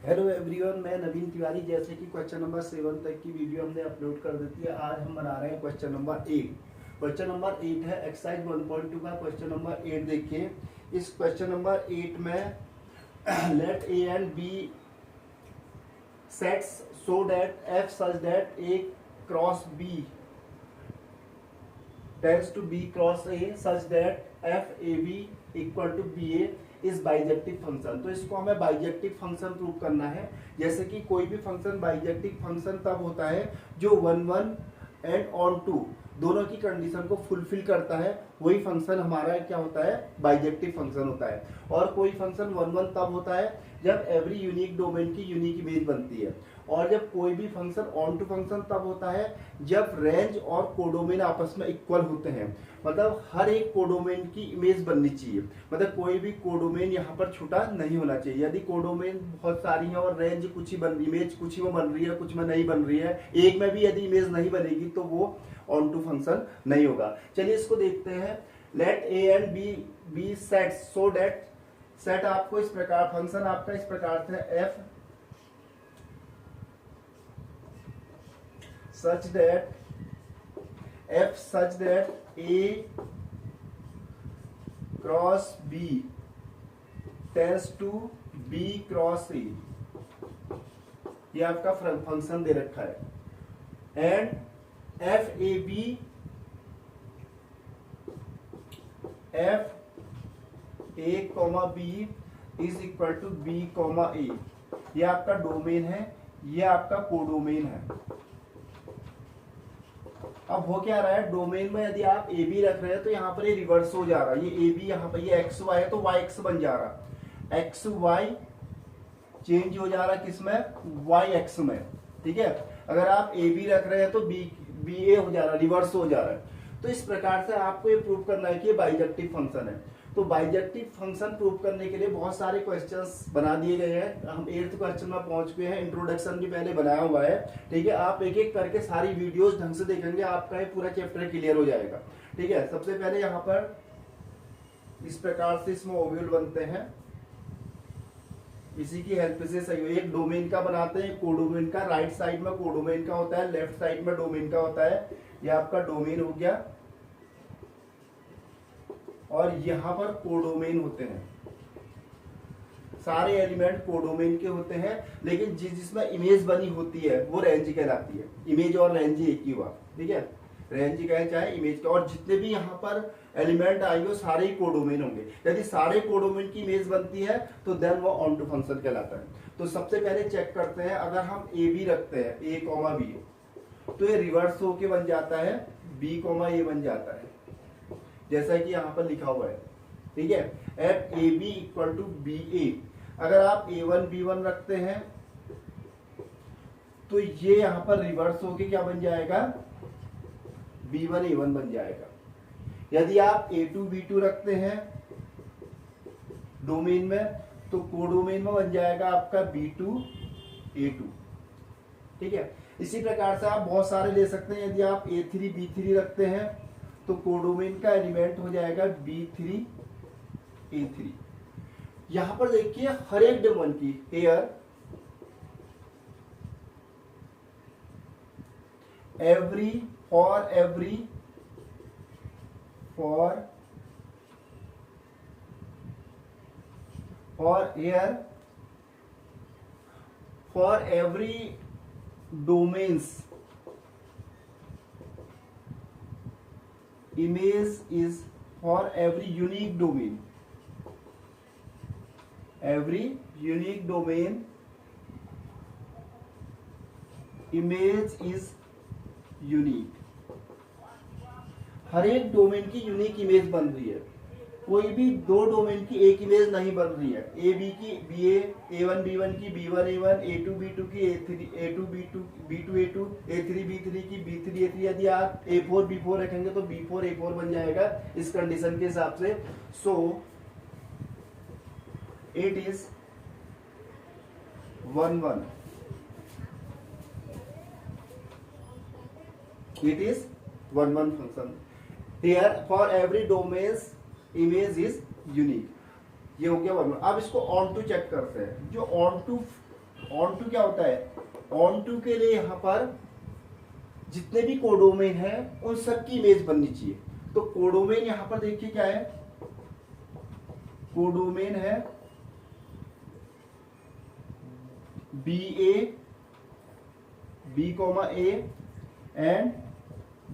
Hello everyone, मैं नवीन तिवारी। जैसे कि क्वेश्चन नंबर 7 तक की वीडियो हमने अपलोड कर दी थी। आज हम बना रहे हैं क्वेश्चन नंबर 8। क्वेश्चन नंबर 8 है एक्सरसाइज 1.2 का क्वेश्चन नंबर 8। देखिए, इस क्वेश्चन नंबर 8 में let A and B sets so that f such that A cross B tends to B cross A such that f A B equal to B A is bijective function. तो इसको हमें bijective function prove करना है। जैसे कि कोई भी function bijective function तब होता है जो 1 एंड ऑन टू दोनों की कंडीशन को फुलफिल करता है, वही फंक्शन हमारा क्या होता है, बाइजेक्टिव फंक्शन होता है। और कोई फंक्शन 1 तब होता है जब एवरी यूनिक डोमेन की यूनिक इमेज बनती है। और जब कोई भी फंक्शन ऑन टू फंक्शन तब होता है जब रेंज और कोडोमेन आपस में इक्वल होते हैं। मतलब हर एक कोडोमेन की इमेज बननी चाहिए, मतलब कोई भी कोडोमेन यहाँ पर छोटा नहीं होना चाहिए। यदि कोडोमेन बहुत सारी है और रेंज कुछ ही इमेज कुछ ही में बन रही है, कुछ में नहीं बन रही है, एक में भी यदि इमेज नहीं बनेगी तो वो ऑन टू फंक्शन नहीं होगा। चलिए इसको देखते हैं। Let A and b b set so that set आपको इस प्रकार, फंक्शन आपका इस प्रकार से f such that A cross B tends to B cross A, ये आपका फंक्शन दे रखा है। And f A B f A comma B is equal to B comma A, ये आपका डोमेन है, ये आपका कोडोमेन है। अब हो क्या रहा है, डोमेन में यदि आप ए बी रख रहे हैं तो यहाँ पर ये रिवर्स हो जा रहा है। ये ए बी यहाँ पर ये एक्स वाई है तो वाई एक्स बन जा रहा, एक्स वाई चेंज हो जा रहा किसमें, वाई एक्स में। ठीक है, अगर आप ए बी रख रहे हैं तो बी बी ए हो जा रहा, रिवर्स हो जा रहा है। तो इस प्रकार से आपको ये प्रूव करना है कि ये बाइजेक्टिव फंक्शन है। तो बाइजेक्टिव फंक्शन प्रूव करने के लिए बहुत सारे क्वेश्चंस बना दिए गए हैं। हम 8th क्वेश्चन में पहुंच गए हैं। इंट्रोडक्शन भी पहले बनाया हुआ है। ठीक है, आप एक एक करके सारी वीडियोस ढंग से देखेंगे, आपका ये पूरा चैप्टर क्लियर हो जाएगा। ठीक है, सबसे पहले यहाँ पर इस प्रकार से इसमें ओव्यूल बनते हैं, इसी की हेल्प से सही हो। एक डोमेन का बनाते हैं, कोडोमेन का। राइट साइड में कोडोमेन का होता है, लेफ्ट साइड में डोमेन का होता है। ये आपका डोमेन हो गया और यहां पर कोडोमेन होते हैं। सारे एलिमेंट कोडोमेन के होते हैं, लेकिन जिसमें इमेज बनी होती है वो रेंज कहलाती है। इमेज और रेंज एक ही हुआ। ठीक है, रेंज कहे चाहे इमेज का। और जितने भी यहाँ पर एलिमेंट आएंगे वो सारे ही कोडोमेन होंगे। यदि सारे कोडोमेन की इमेज बनती है तो देन वो ऑन टू फंक्शन कहलाता है। तो सबसे पहले चेक करते हैं, अगर हम ए बी रखते हैं, ए कॉमा बी, तो ये रिवर्स होके बन जाता है बी कॉमा ए बन जाता है, जैसा कि यहाँ पर लिखा हुआ है। ठीक है, at A B equal to B A. अगर आप A1 B1 रखते हैं तो ये यहां पर रिवर्स होके क्या बन जाएगा, B1 A1 बन जाएगा। यदि आप A2 B2 रखते हैं डोमेन में तो कोडोमेन में बन जाएगा आपका B2 A2। ठीक है, इसी प्रकार से आप बहुत सारे ले सकते हैं। यदि आप A3 B3 रखते हैं तो कोडोमेन का एलिमेंट हो जाएगा B3 A3। यहां पर देखिए हर एक डोमेन की here every for here for every domains image is for every unique domain, image is unique। हर एक डोमेन की यूनिक इमेज बन रही है, कोई भी दो डोमेन की एक इमेज नहीं बन रही है। ए बी की बी ए, A1 B1 की B1 A1, A2 B2 की A2 B2 A2 A3 B3 की B3 A3। यदि आप A4 B4 रखेंगे तो B4 A4 बन जाएगा इस कंडीशन के हिसाब से। सो it is 1 function here for every domains image is unique। ये हो गया 1। अब इसको ऑन टू चेक करते हैं। जो ऑन टू ऑन टू क्या होता है, ऑन टू के लिए यहाँ पर जितने भी कोडोमेन है उन सब की इमेज बननी चाहिए। तो कोडोमेन यहाँ पर देखिए क्या है, कोडोमेन है b a b comma a and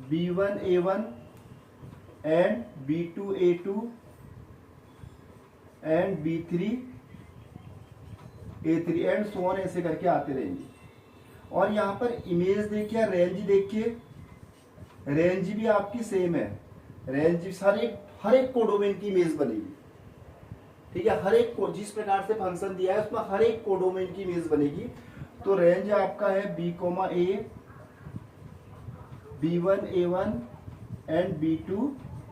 B1 A1 and B2 A2 and B3 A3 and so on, ऐसे करके आते रहेंगे। और यहाँ पर इमेज देखिए, रेंज देखिए, रेंज भी आपकी सेम है, रेंज हर एक कोडोमेन की इमेज बनेगी, ठीक है। हर एक को जिस प्रकार से फंक्शन दिया है उसमें हर एक कोडोमेन की इमेज बनेगी। तो रेंज आपका है B, A, B1 A1 and B2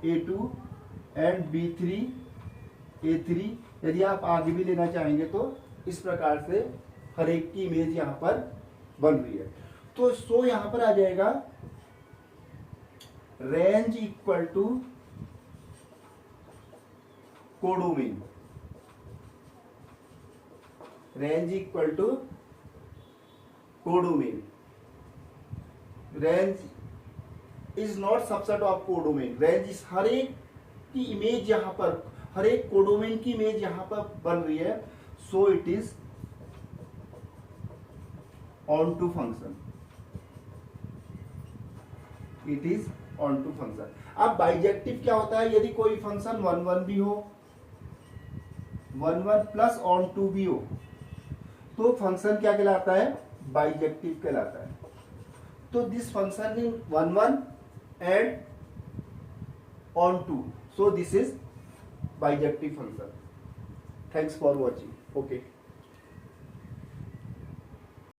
A2 and B3 A3। यदि आप आगे भी लेना चाहेंगे तो इस प्रकार से हर एक की इमेज यहाँ पर बन रही है। तो सो यहाँ पर आ जाएगा range equal to codomain, range equal to codomain. Range is not subset of codomain, range इस हर एक की इमेज यहां पर, हर एक कोडोमेन की इमेज यहां पर बन रही है। So it is onto function, it is onto function. अब बाइजेक्टिव क्या होता है, यदि कोई फंक्शन 1 1 भी हो, 1 1 प्लस ऑन टू भी हो, तो फंक्शन क्या कहलाता है, बाइजेक्टिव कहलाता है। तो this function in 1 1 and on 2, so this is bijective function. Thanks for watching. Okay.